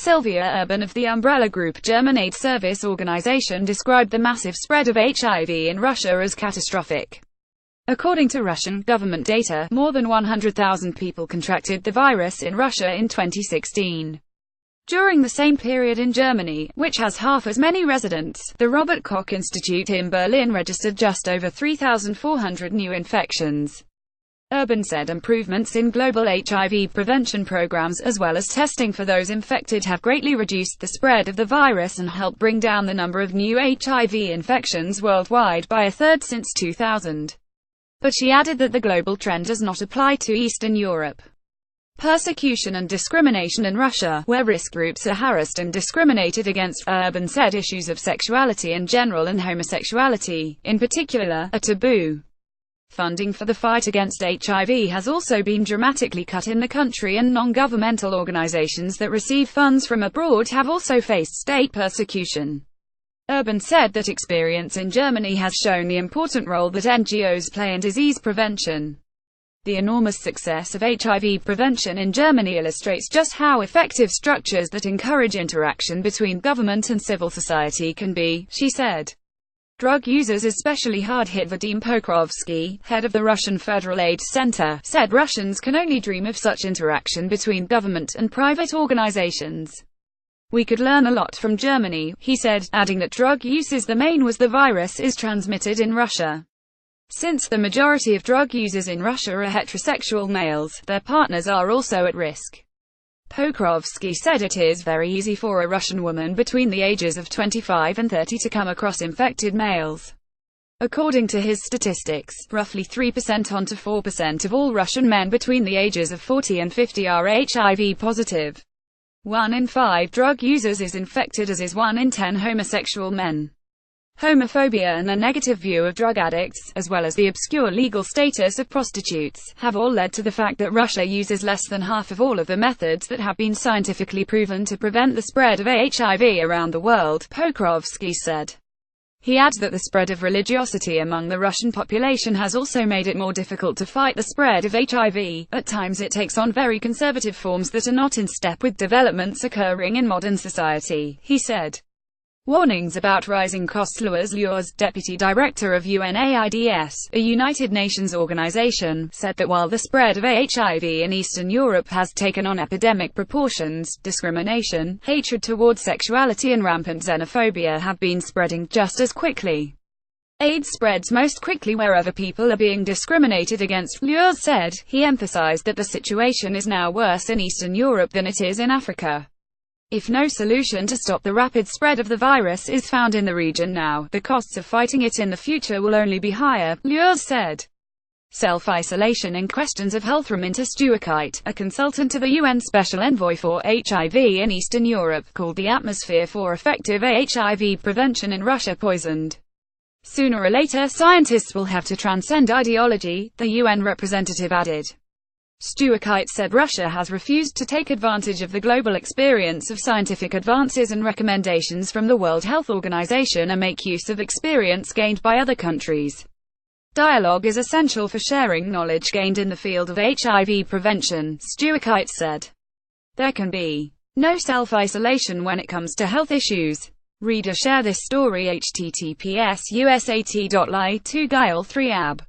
Sylvia Urban of the umbrella group German Aid Service Organization described the massive spread of HIV in Russia as catastrophic. According to Russian government data, more than 100,000 people contracted the virus in Russia in 2016. During the same period in Germany, which has half as many residents, the Robert Koch Institute in Berlin registered just over 3,400 new infections. Urban said improvements in global HIV prevention programs as well as testing for those infected have greatly reduced the spread of the virus and helped bring down the number of new HIV infections worldwide by a third since 2000. But she added that the global trend does not apply to Eastern Europe. Persecution and discrimination in Russia, where risk groups are harassed and discriminated against, Urban said issues of sexuality in general and homosexuality, in particular, are taboo. Funding for the fight against HIV has also been dramatically cut in the country, and non-governmental organizations that receive funds from abroad have also faced state persecution. Urban said that experience in Germany has shown the important role that NGOs play in disease prevention. The enormous success of HIV prevention in Germany illustrates just how effective structures that encourage interaction between government and civil society can be, she said. Drug users, especially hard-hit. Vadim Pokrovsky, head of the Russian Federal Aid Center, said Russians can only dream of such interaction between government and private organizations. We could learn a lot from Germany, he said, adding that drug use is the main way the virus is transmitted in Russia. Since the majority of drug users in Russia are heterosexual males, their partners are also at risk. Pokrovsky said it is very easy for a Russian woman between the ages of 25 and 30 to come across infected males. According to his statistics, roughly 3% on to 4% of all Russian men between the ages of 40 and 50 are HIV positive. 1 in 5 drug users is infected, as is 1 in 10 homosexual men. Homophobia and a negative view of drug addicts, as well as the obscure legal status of prostitutes, have all led to the fact that Russia uses less than half of all of the methods that have been scientifically proven to prevent the spread of HIV around the world, Pokrovsky said. He adds that the spread of religiosity among the Russian population has also made it more difficult to fight the spread of HIV. At times it takes on very conservative forms that are not in step with developments occurring in modern society, he said. Warnings about rising costs. Luis Lures, deputy director of UNAIDS, a United Nations organization, said that while the spread of HIV in Eastern Europe has taken on epidemic proportions, discrimination, hatred towards sexuality and rampant xenophobia have been spreading just as quickly. AIDS spreads most quickly wherever people are being discriminated against, Lures said. He emphasized that the situation is now worse in Eastern Europe than it is in Africa. If no solution to stop the rapid spread of the virus is found in the region now, the costs of fighting it in the future will only be higher, Lures said. Self-isolation in questions of health. Raminta Stuarkite, a consultant to the UN Special Envoy for HIV in Eastern Europe, called the atmosphere for effective HIV prevention in Russia poisoned. Sooner or later, scientists will have to transcend ideology, the UN representative added. Stuarkite said Russia has refused to take advantage of the global experience of scientific advances and recommendations from the World Health Organization and make use of experience gained by other countries. Dialogue is essential for sharing knowledge gained in the field of HIV prevention, Stuarkite said. There can be no self-isolation when it comes to health issues. Reader, share this story. https://usat.ly2guile3ab